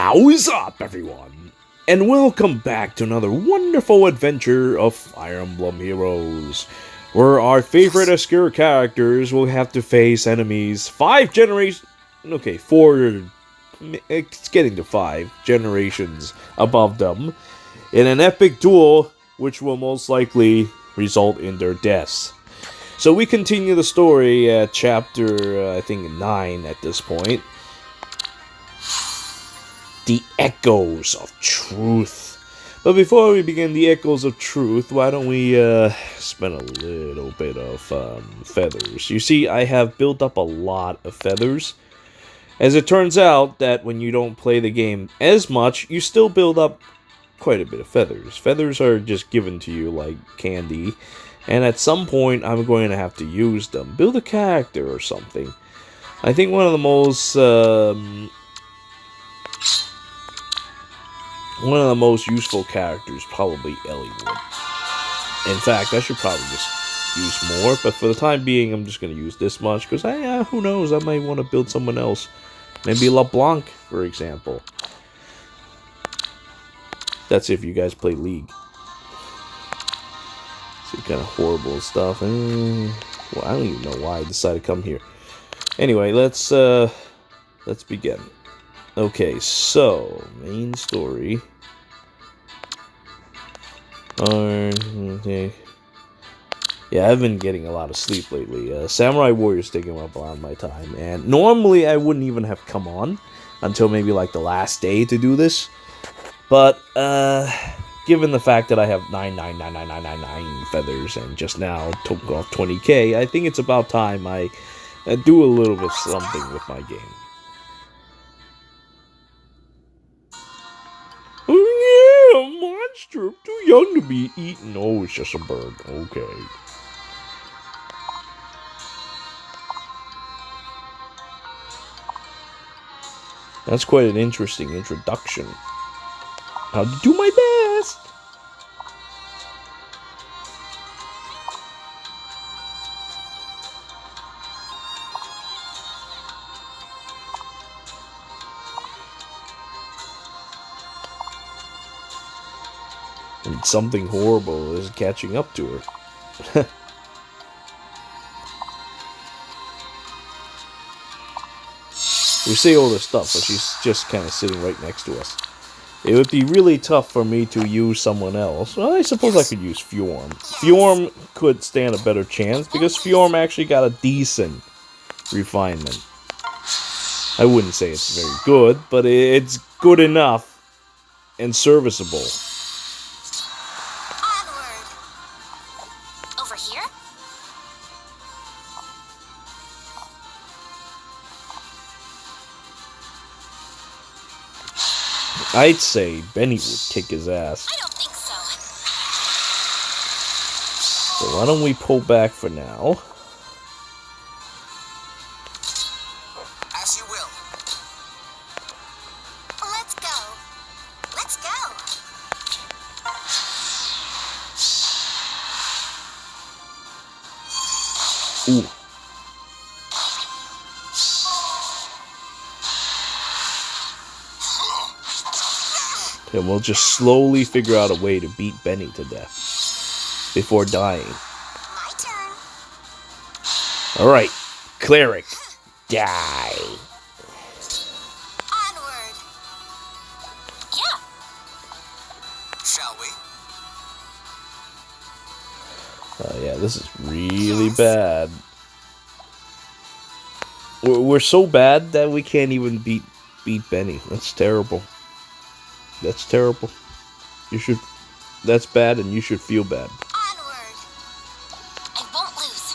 How's up, everyone? And welcome back to another wonderful adventure of Fire Emblem Heroes, where our favorite obscure characters will have to face enemies 5 generations, okay, 4, it's getting to 5 generations above them, in an epic duel which will most likely result in their deaths. So we continue the story at chapter, I think 9 at this point. The Echoes of Truth. But before we begin the Echoes of Truth, why don't we spend a little bit of feathers. You see, I have built up a lot of feathers. As it turns out that when you don't play the game as much, you still build up quite a bit of feathers. Feathers are just given to you like candy. And at some point, I'm going to have to use them. Build a character or something. I think one of the most useful characters, probably Elliewood. In fact, I should probably just use more, but for the time being, I'm just going to use this much, because who knows, I might want to build someone else. Maybe LeBlanc, for example. That's if you guys play League. Some kind of horrible stuff. Well, I don't even know why I decided to come here. Anyway, let's begin. Okay, so, main story. Okay. Yeah, I've been getting a lot of sleep lately. Samurai Warrior's taking up a lot of my time, and normally I wouldn't even have come on until maybe like the last day to do this. But, given the fact that I have 9,99999 feathers and just now took off 20k, I think it's about time I do a little bit something with my game. Oh yeah, a monster, too young to be eaten. Oh, it's just a bird. Okay. That's quite an interesting introduction. I'll do my best. And something horrible is catching up to her. We say all this stuff, but she's just kind of sitting right next to us. It would be really tough for me to use someone else. Well, I suppose I could use Fjorm. Fjorm could stand a better chance, because Fjorm actually got a decent refinement. I wouldn't say it's very good, but it's good enough and serviceable. Onward. Over here? I'd say Benny would kick his ass. I don't think so. So why don't we pull back for now? As you will. Let's go. Let's go. Ooh. And we'll just slowly figure out a way to beat Benny to death before dying. My turn. Alright, Cleric, die. Onward. Yeah. Shall we? Yeah, this is really bad. We're so bad that we can't even beat Benny. That's terrible. That's terrible. That's bad, and you should feel bad. Onward. I won't lose.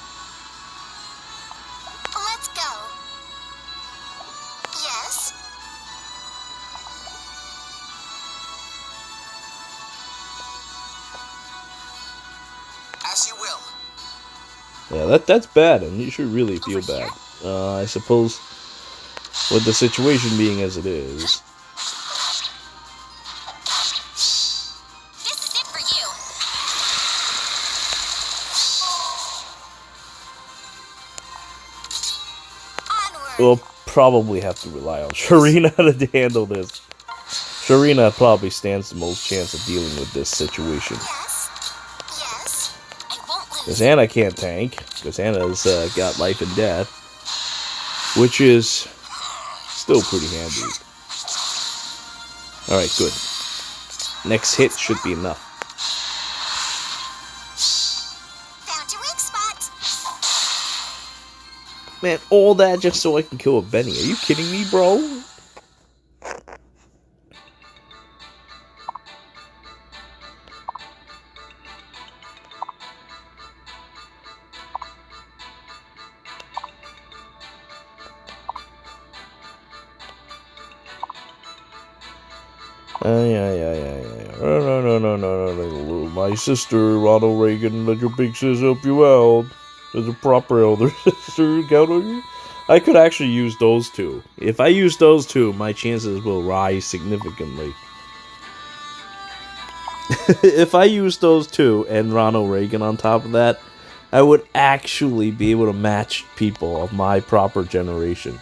Let's go. Yes. As you will. Yeah, that's bad, and you should really feel bad. I suppose, with the situation being as it is. This is it for you. Onward. We'll probably have to rely on Sharina to handle this. Sharina probably stands the most chance of dealing with this situation. Yes. Yes. I won't lose. Because Anna can't tank. Because Anna's got life and death. Which is still pretty handy. Alright, good. Next hit should be enough. Found your weak spot. Man, all that just so I can kill a Benny. Are you kidding me, bro? Yeah. No. My sister, Ronald Reginn, let your big sis help you out. As a proper elder sister, count on you. I could actually use those two. If I use those two, my chances will rise significantly. If I use those two and Ronald Reginn on top of that, I would actually be able to match people of my proper generation.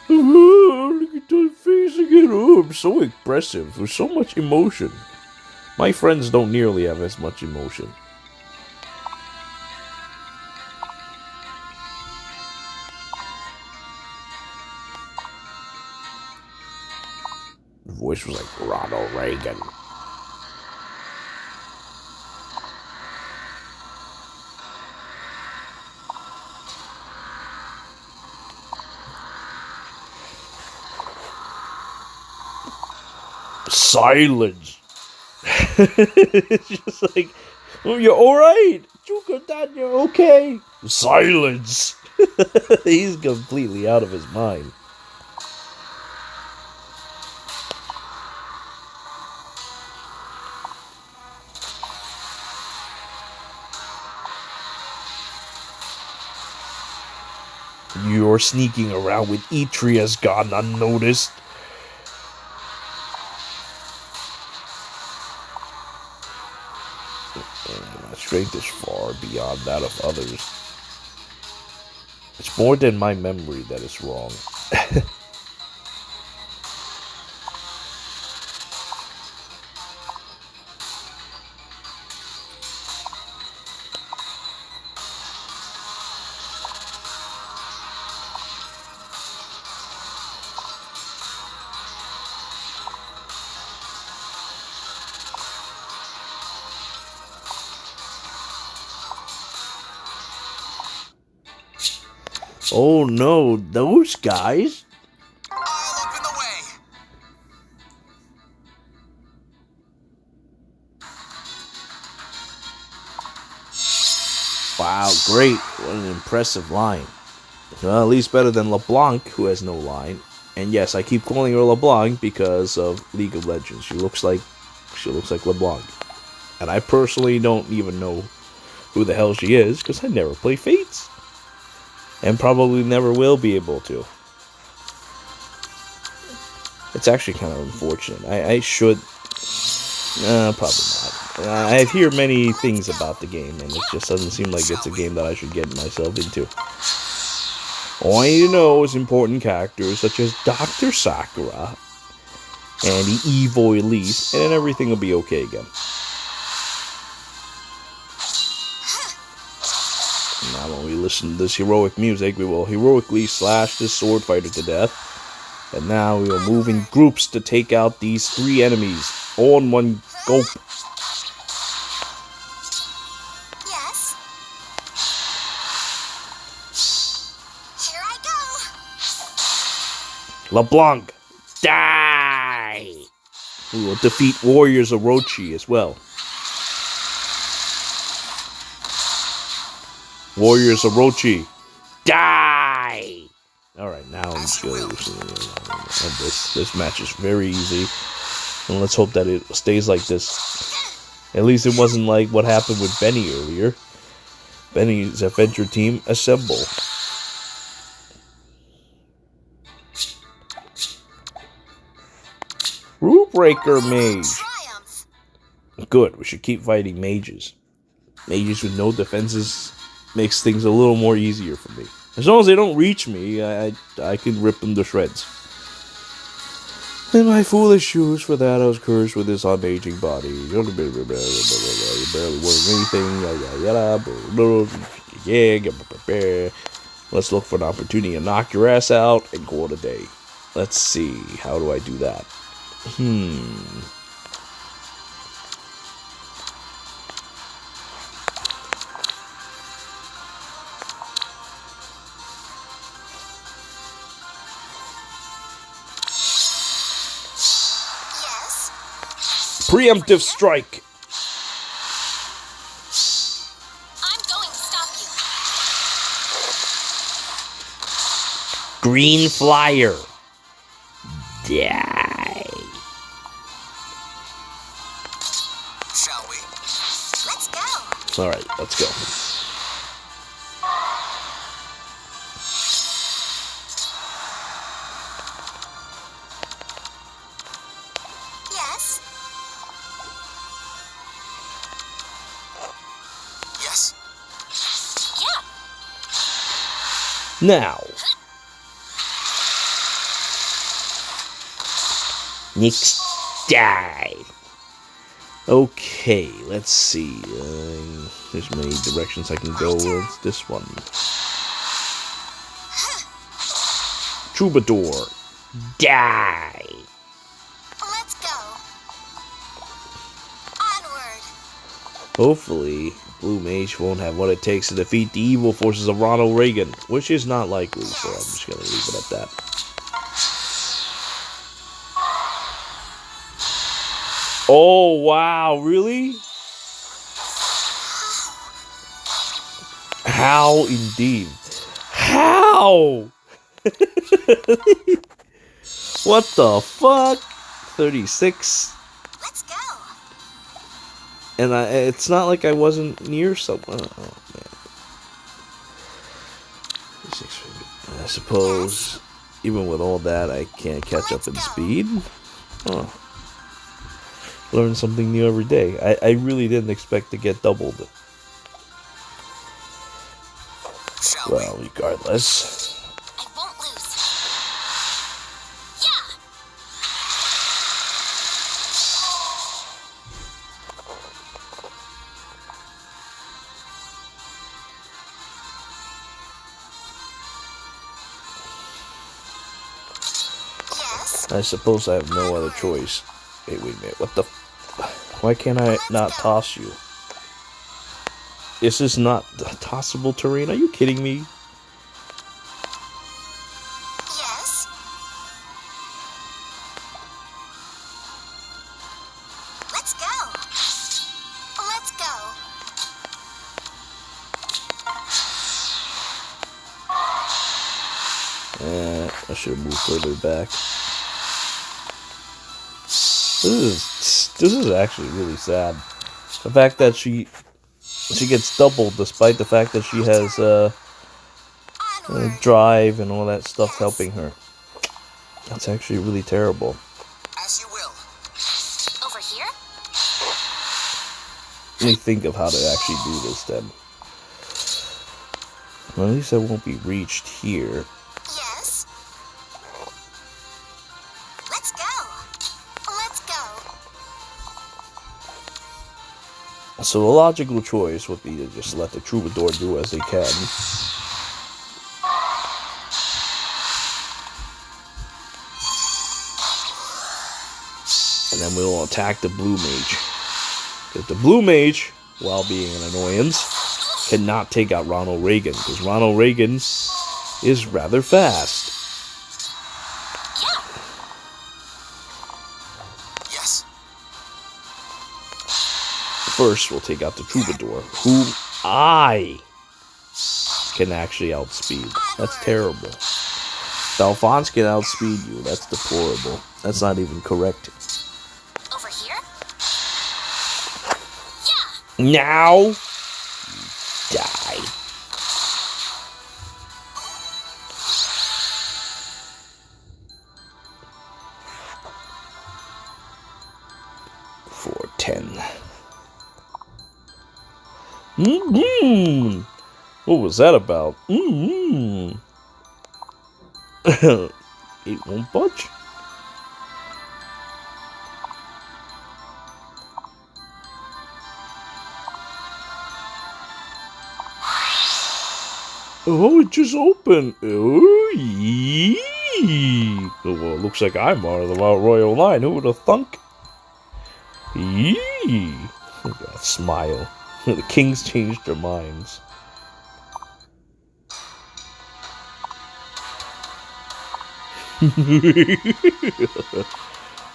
Look at that face again. Oh, I'm so expressive with so much emotion. My friends don't nearly have as much emotion. The voice was like Ronald Reginn. Silence. It's just like, oh, you're alright. Zhuge Dan, you're okay. Silence. He's completely out of his mind. You're sneaking around with Etria's gone unnoticed. My strength is far beyond that of others. It's more than my memory that is wrong. Oh no, those guys? All up in the way. Wow, great. What an impressive line. Well, at least better than LeBlanc, who has no line. And yes, I keep calling her LeBlanc because of League of Legends. She looks like LeBlanc. And I personally don't even know who the hell she is, because I never play Fates. And probably never will be able to. It's actually kind of unfortunate. I should... probably not. I hear many things about the game, and it just doesn't seem like it's a game that I should get myself into. All I need to know is important characters such as Dr. Sakura and the Evil Elise, and then everything will be okay again. Now when we listen to this heroic music, we will heroically slash this sword fighter to death. And now we will move in groups to take out these 3 enemies, all in one gulp. Yes. Here I go. LeBlanc, die! We will defeat Warriors Orochi as well. Warriors Orochi, die! Alright, now let's go. This match is very easy. And let's hope that it stays like this. At least it wasn't like what happened with Benny earlier. Benny's adventure team, assemble. Rootbreaker Mage. Good, we should keep fighting mages. Mages with no defenses makes things a little more easier for me. As long as they don't reach me, I can rip them to shreds. In my foolish shoes, for that I was cursed with this unaging body. You barely work anything. Let's look for an opportunity to knock your ass out and call it a day. Let's see. How do I do that? Yes. Preemptive strike. I'm going to stop you. Green flyer. Die. Shall we? Let's go. Alright, let's go. Yes. Yes. Yeah. Now. Next die. Okay, let's see. There's many directions I can go with. This one. Troubadour. Die. Let's go. Onward. Hopefully, Blue Mage won't have what it takes to defeat the evil forces of Ronald Reginn, which is not likely, so I'm just gonna leave it at that. Oh, wow, really? How indeed? How? What the fuck? 36. Let's go. And it's not like I wasn't near someone. Oh, man. I suppose, even with all that, I can't catch up in speed. Huh. Learn something new every day. I really didn't expect to get doubled. Shall Well, regardless. I won't lose. Yeah. Yes. I suppose I have no other choice. Hey, wait a minute. What the... Why can't I not toss you? Is this not tossable terrain? Are you kidding me? Yes. Let's go. Let's go. I should have moved further back. This is actually really sad. The fact that she gets doubled despite the fact that she has Onward. drive and all that stuff helping her. That's actually really terrible. As you will. Over here? Let me think of how to actually do this then. Well, at least I won't be reached here. Yes. Let's go. Let's go. So a logical choice would be to just let the troubadour do as they can. And then we'll attack the blue mage. Because the blue mage, while being an annoyance, cannot take out Ronald Reginn. Because Ronald Reginn is rather fast. Yeah. Yes. First, we'll take out the troubadour, whom I can actually outspeed. That's terrible. If Alphonse can outspeed you, that's deplorable. That's not even correct. Over here? Yeah. Now, you die. For 10. What was that about? It won't budge. Oh, it just opened. Oh, yee. Oh, well, it looks like I'm out of the royal line. Who would have thunk? Yee. Look at that smile. The kings changed their minds.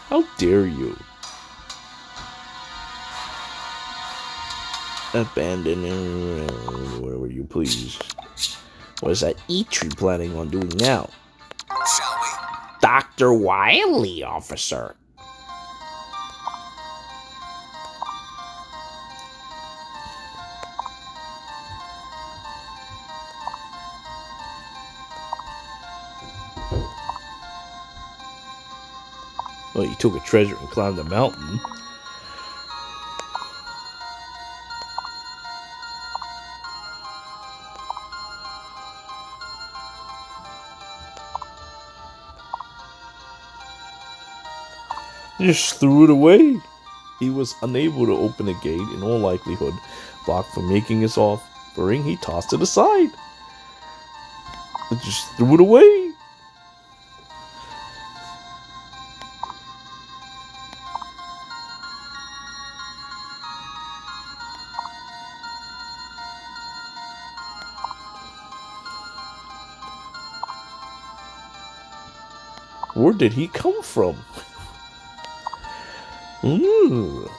How dare you? Abandon whatever you please. What is that E-tree planning on doing now? Shall we? Dr. Wiley, officer. Well, you took a treasure and climbed the mountain. You just threw it away. He was unable to open a gate, in all likelihood, blocked from making his offering. He tossed it aside. He just threw it away. Where did he come from? Ooh.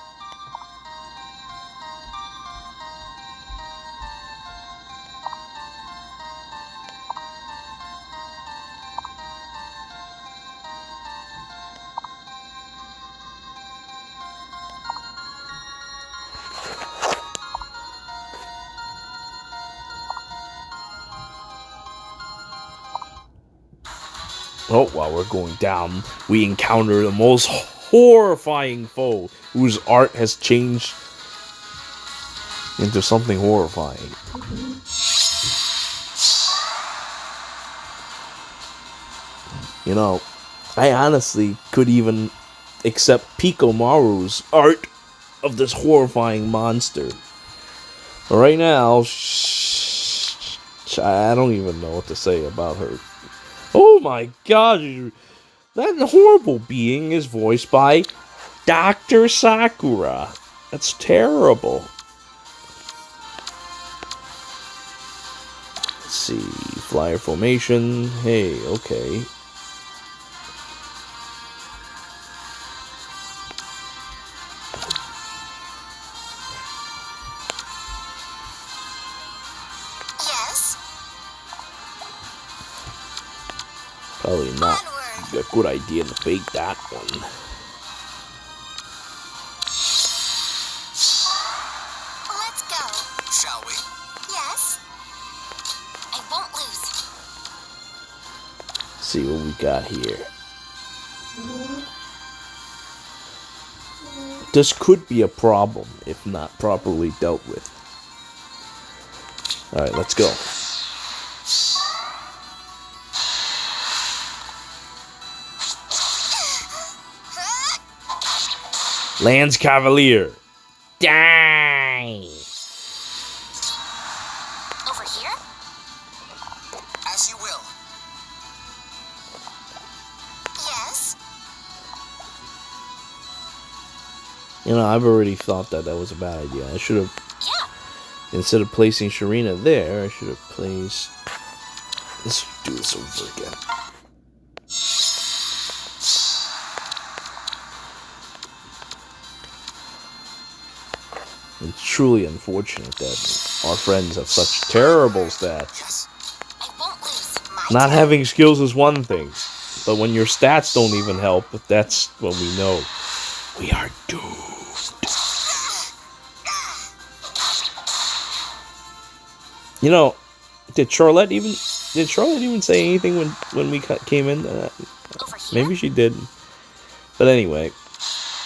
Oh, while we're going down, we encounter the most horrifying foe whose art has changed into something horrifying. You know, I honestly could even accept Pikomaru's art of this horrifying monster. But right now, I don't even know what to say about her. Oh my god, that horrible being is voiced by Dr. Sakura. That's terrible. Let's see, flyer formation. Hey, okay. Yes. Probably not a good idea to bake that one. Let's go. Shall we? Yes. I won't lose. See what we got here. This could be a problem if not properly dealt with. Alright, let's go. Lance Cavalier. Die! Over here? As you will. Yes. You know, I've already thought that was a bad idea. I should have, Yeah. instead of placing Sharina there, I should have placed... Let's do this over again. It's truly unfortunate that our friends have such terrible stats. Yes. I won't lose. My Not turn. having skills is one thing, but when your stats don't even help, that's when we know we are doomed. You know, did Charlotte even say anything when we came in? Over here? Maybe she didn't. But anyway,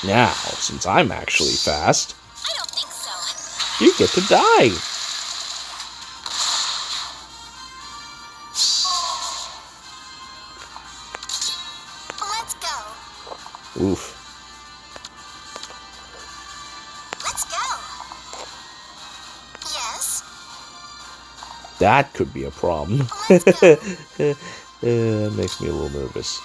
now since I'm actually fast, I don't think so. you get to die. Let's go. Oof. Let's go. Yes. that could be a problem. Let's go. That makes me a little nervous.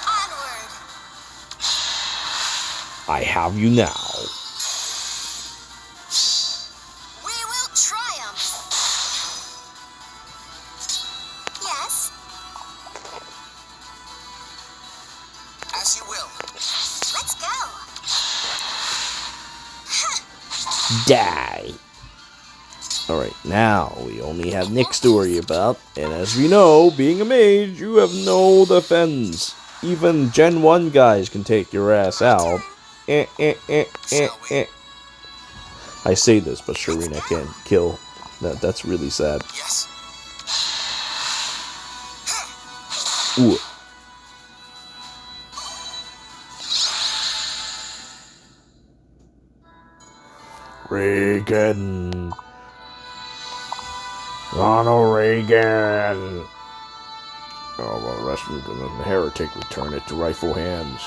Onward. I have you now. We will triumph. Yes. As you will. Let's go. Die. Alright, now we only have Nyx to worry about, and as we know, being a mage, you have no defense. Even Gen 1 guys can take your ass out. I say this, but Sharina can't kill. That's really sad. Yes. Ooh. Reginn. Ronald Reginn. Oh, well, the rest of the heretic return it to rightful hands.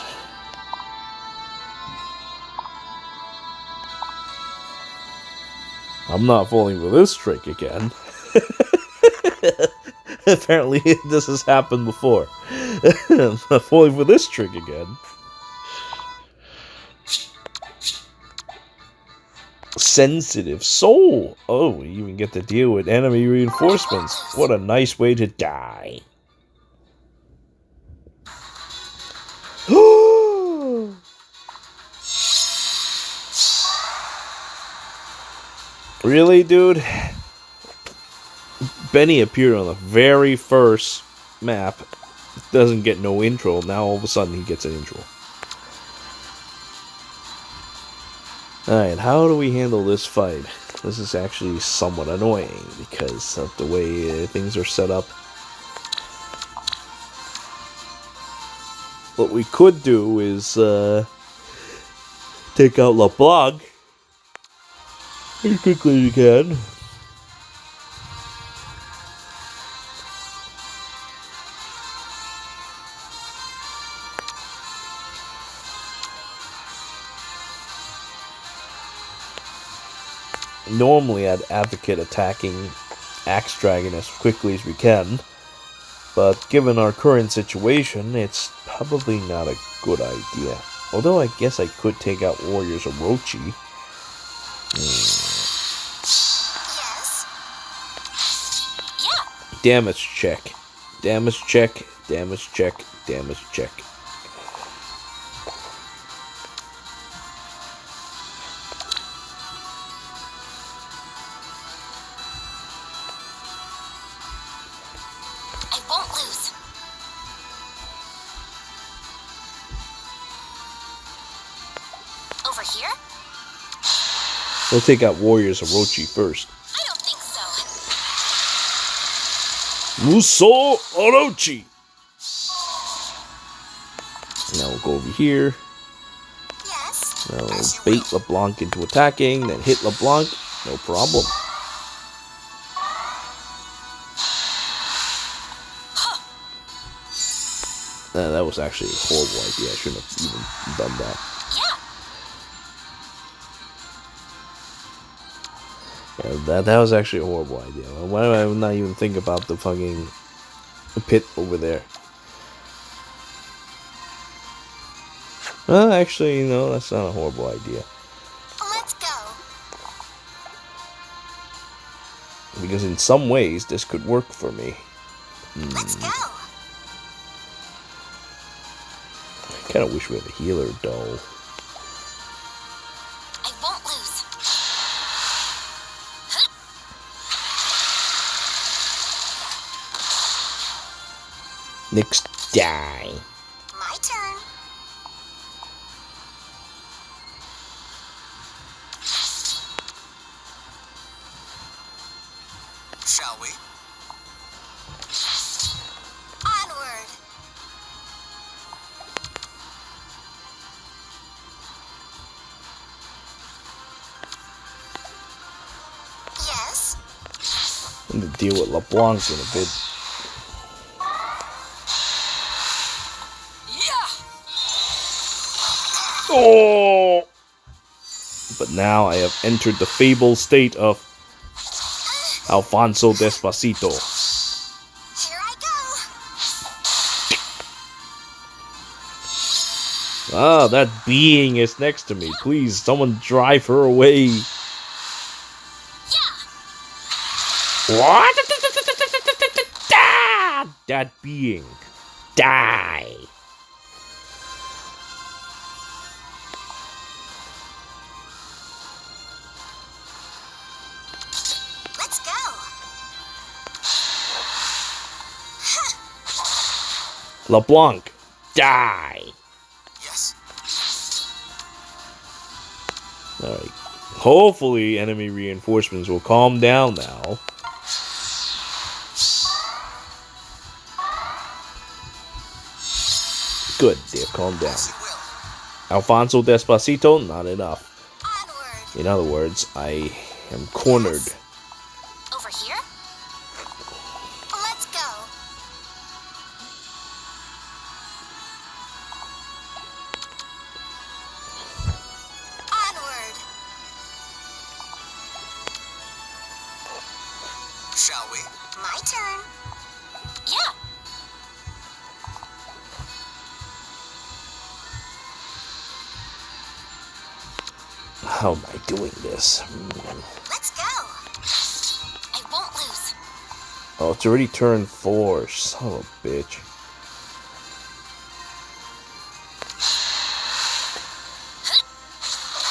I'm not falling for this trick again. Apparently, this has happened before. I'm not falling for this trick again. Sensitive soul. Oh, we even get to deal with enemy reinforcements. What a nice way to die. Really, dude? Benny appeared on the very first map. Doesn't get no intro. Now all of a sudden he gets an intro. Alright, how do we handle this fight? This is actually somewhat annoying because of the way things are set up. What we could do is take out LeBlanc as quickly as you can. Normally I'd advocate attacking Axe Dragon as quickly as we can, but given our current situation, it's probably not a good idea. Although I guess I could take out Warriors Orochi. Yes. Yeah. Damage check. Damage check. Damage check. Damage check. I won't lose. Over here? We'll take out Warriors Orochi first. I don't think so. Muso Orochi! Now we'll go over here. Yes. Now we'll bait LeBlanc into attacking, then hit LeBlanc. No problem. That was actually a horrible idea. I shouldn't have even done that. Yeah. Yeah, that was actually a horrible idea. Why do I not even think about the fucking pit over there? Well, actually, no, that's not a horrible idea. Let's go. Because in some ways, this could work for me. Let's go. I kind of wish we had a healer, though. I won't lose. Nyx, die. My turn. Shall we? Onward. Yes. And to deal with LeBlanc in a bit. Yeah. Oh! But now I have entered the fabled state of Alfonso Despacito. Here I go. Ah, that being is next to me. Please, someone drive her away. Yeah. What? That being. Die. Let's go. LeBlanc. Die. Yes. Alright. Hopefully, enemy reinforcements will calm down now. Good, they've calmed down. As you will. Alfonso Despacito, not enough. Onward. In other words, I am cornered. Over here? Let's go. Onward. Shall we? My turn. Yeah. How am I doing this? Let's go. I won't lose. Oh, it's already turn 4. Son of a bitch.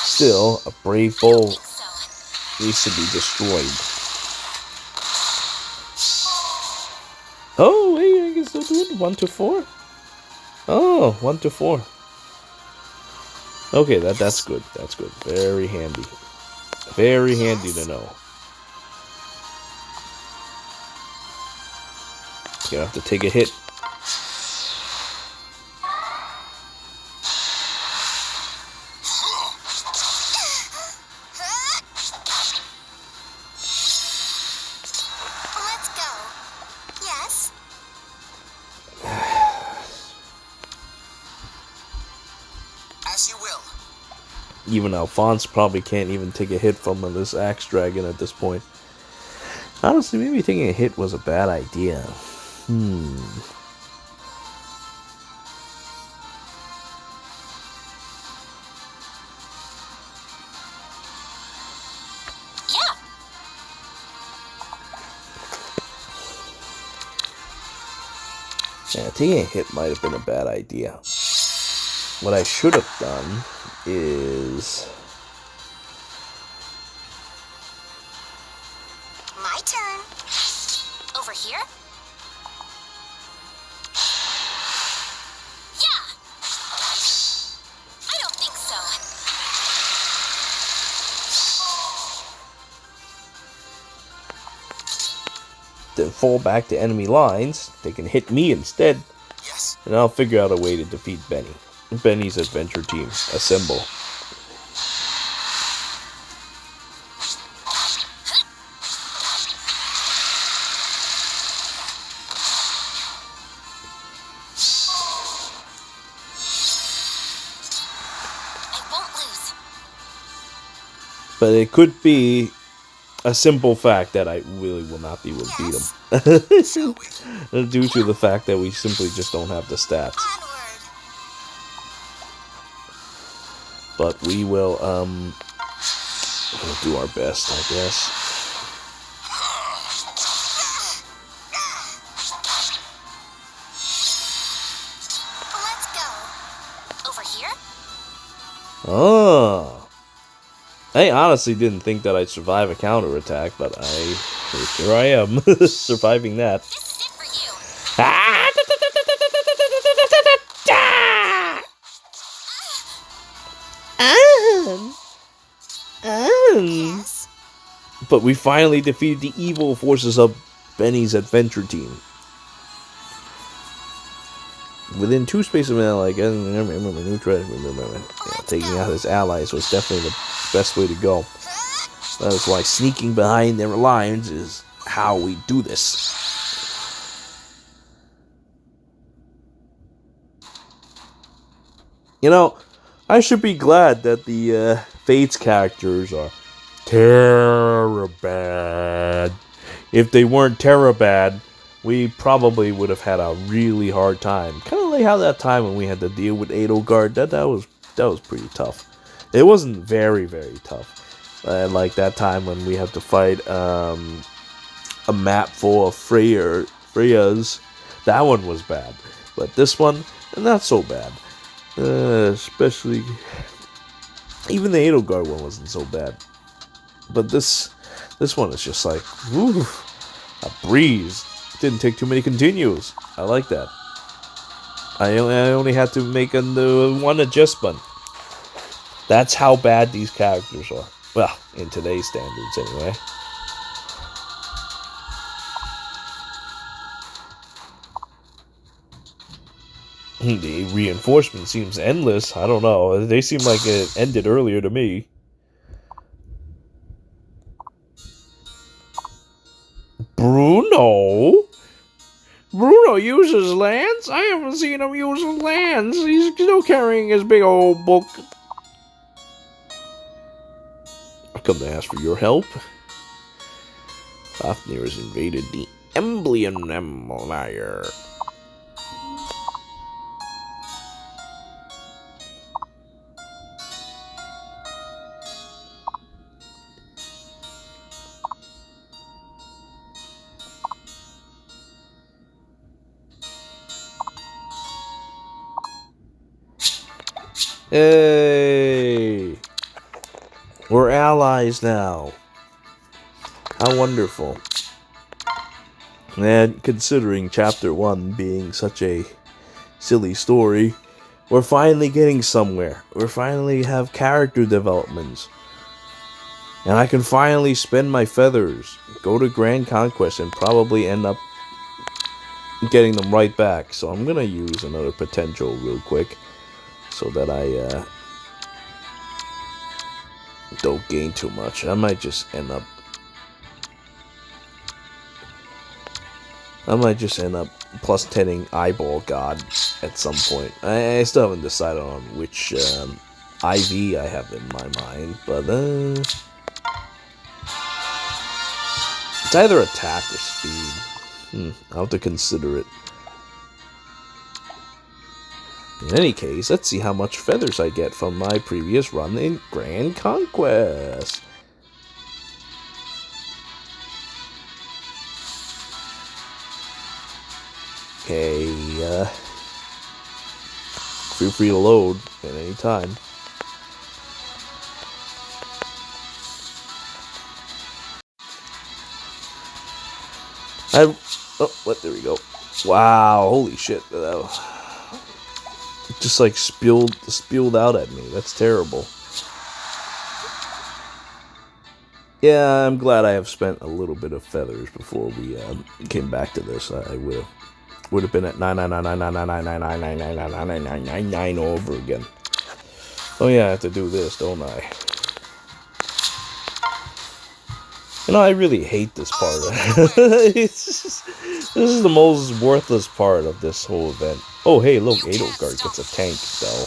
Still, a brave I don't bull think so. needs to be destroyed. Oh, wait, I can still do it. 1 to 4? Oh, 1 to 4. Okay, that's good. That's good. Very handy. Very handy to know. Gonna have to take a hit. Let's go. Yes. As you will. Even Alphonse probably can't even take a hit from this axe dragon at this point. Honestly, maybe taking a hit was a bad idea. Yeah. Yeah, taking a hit might have been a bad idea. What I should have done is... My turn. Over here? Yeah. I don't think so. then fall back to enemy lines. They can hit me instead, Yes. and I'll figure out a way to defeat Benny. Benny's adventure team. Assemble. I won't lose. But it could be a simple fact that I really will not be able to beat Shall we? him. Due to the fact that we simply just don't have the stats. Onward. But we will, we'll do our best, I guess. Let's go. Over here? Oh. I honestly didn't think that I'd survive a counterattack, but here I am, surviving that. This is it for you. Yes. But we finally defeated the evil forces of Benny's adventure team. Within 2 spaces of like taking out his allies was definitely the best way to go. That is why sneaking behind their lines is how we do this. You know, I should be glad that the Fates characters are Terrabad. If they weren't Terrabad, we probably would have had a really hard time. Kind of like how that time when we had to deal with Edelgard. That was pretty tough. It wasn't very tough. Like that time when we had to fight a map full of Freyas. That one was bad. But this one, not so bad. Especially, even the Edelgard one wasn't so bad. But this one is just like, woo, a breeze. Didn't take too many continues. I like that. I only had to make one adjustment. That's how bad these characters are. Well, in today's standards, anyway. The reinforcement seems endless. I don't know. They seem like it ended earlier to me. Bruno? Bruno uses lands? I haven't seen him use lands. He's still carrying his big old book. I come to ask for your help. Fafnir has invaded the Emblem Empire. Hey! We're allies now. How wonderful. And considering Chapter 1 being such a silly story, we're finally getting somewhere. We finally have character developments. And I can finally spend my feathers, go to Grand Conquest, and probably end up getting them right back. So I'm gonna use another potential real quick, so that I don't gain too much. I might just end up plus 10ing Eyeball God at some point. I still haven't decided on which IV I have in my mind, but it's either attack or speed. I'll have to consider it. In any case, let's see how much feathers I get from my previous run in Grand Conquest. Okay, feel free to load at any time. There we go. Wow, holy shit. Just like spilled out at me. That's terrible. Yeah, I'm glad I have spent a little bit of feathers before we came back to this. I would have been at 9999999999999 all over again. Oh yeah, I have to do this, don't I? You know, I really hate this part. This is the most worthless part of this whole event. Oh, hey, look, Edelgard gets a tank, though.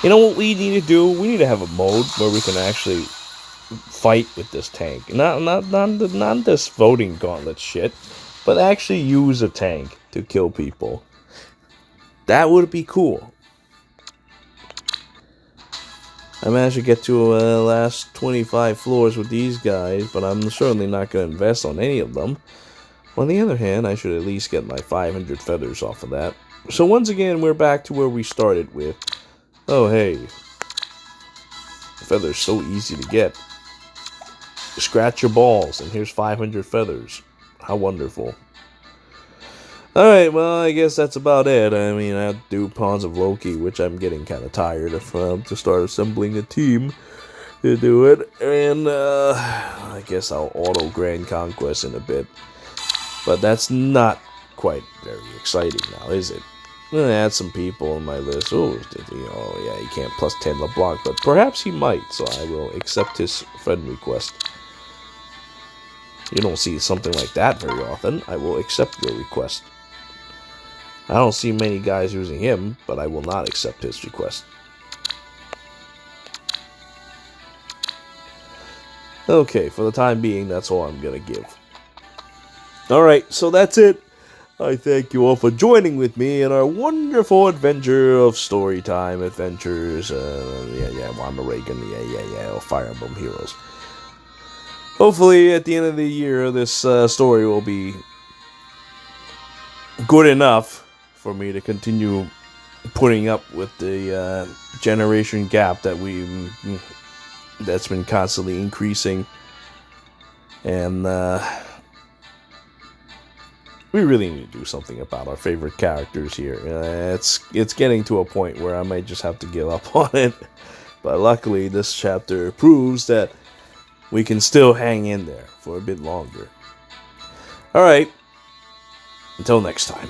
You know what we need to do? We need to have a mode where we can actually fight with this tank. Not this voting gauntlet shit, but actually use a tank to kill people. That would be cool. I managed to get to last 25 floors with these guys, but I'm certainly not going to invest on any of them. On the other hand, I should at least get my 500 feathers off of that. So once again, we're back to where we started with. Oh, hey. Feathers so easy to get. Scratch your balls, and here's 500 feathers. How wonderful. Alright, well, I guess that's about it. I mean, I have to do Pawns of Loki, which I'm getting kind of tired of, to start assembling a team to do it. And, I guess I'll auto Grand Conquest in a bit. But that's not quite very exciting now, is it? I'm gonna add some people on my list. Oh yeah, he can't plus 10 LeBlanc, but perhaps he might, so I will accept his friend request. You don't see something like that very often. I will accept your request. I don't see many guys using him, but I will not accept his request. Okay, for the time being, that's all I'm gonna give. Alright, so that's it. I thank you all for joining with me in our wonderful adventure of Storytime Adventures. Ronald Reginn, or Fire Emblem Heroes. Hopefully, at the end of the year, this story will be good enough for me to continue putting up with the generation gap that's been constantly increasing. And we really need to do something about our favorite characters here. It's getting to a point where I might just have to give up on it. But luckily, this chapter proves that we can still hang in there for a bit longer. Alright, until next time.